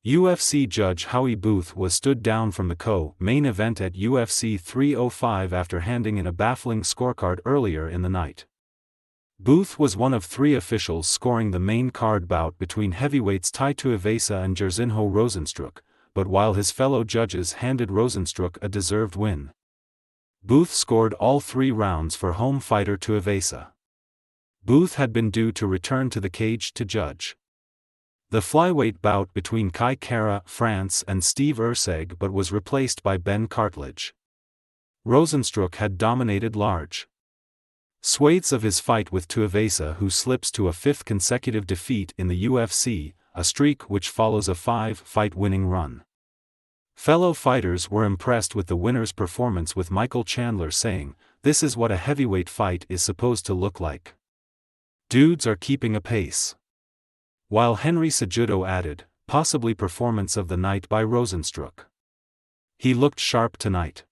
UFC judge Howie Booth was stood down from the co-main event at UFC 305 after handing in a baffling scorecard earlier in the night. Booth was one of three officials scoring the main card bout between heavyweights Tuivasa and Jairzinho Rozenstruik, but while his fellow judges handed Rozenstruik a deserved win, Booth scored all 3 rounds for home fighter Tuivasa. Booth had been due to return to the cage to judge the flyweight bout between Kai Kara, France and Steve Erceg, but was replaced by Ben Cartledge. Rozenstruik had dominated large swathes of his fight with Tuivasa, who slips to a 5th consecutive defeat in the UFC, a streak which follows a 5-fight winning run. Fellow fighters were impressed with the winner's performance, with Michael Chandler saying, "This is what a heavyweight fight is supposed to look like. Dudes are keeping a pace." While Henry Cejudo added, "Possibly performance of the night by Rozenstruik. He looked sharp tonight."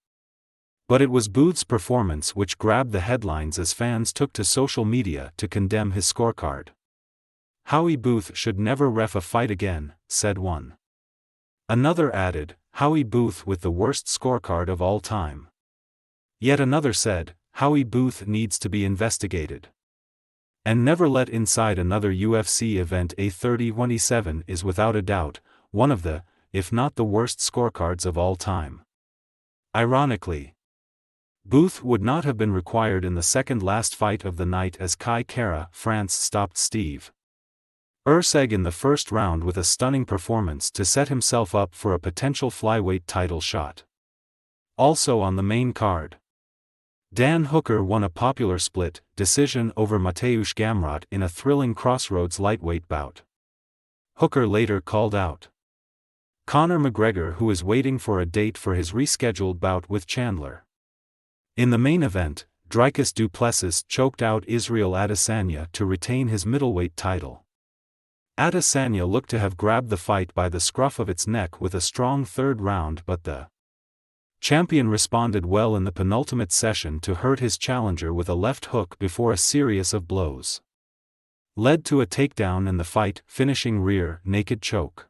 But it was Booth's performance which grabbed the headlines as fans took to social media to condemn his scorecard. "Howie Booth should never ref a fight again," said one. Another added, "Howie Booth with the worst scorecard of all time." Yet another said, "Howie Booth needs to be investigated and never let inside another UFC event." A 30-27 is without a doubt one of the, if not the worst scorecards of all time. Ironically, Booth would not have been required in the second last fight of the night, as Kai Kara, France stopped Steve Erceg in the first round with a stunning performance to set himself up for a potential flyweight title shot. Also on the main card, Dan Hooker won a popular split decision over Mateusz Gamrot in a thrilling crossroads lightweight bout. Hooker later called out Conor McGregor, who is waiting for a date for his rescheduled bout with Chandler. In the main event, Dricus du Plessis choked out Israel Adesanya to retain his middleweight title. Adesanya looked to have grabbed the fight by the scruff of its neck with a strong third round, but the champion responded well in the penultimate session to hurt his challenger with a left hook before a series of blows led to a takedown and the fight finishing rear naked choke.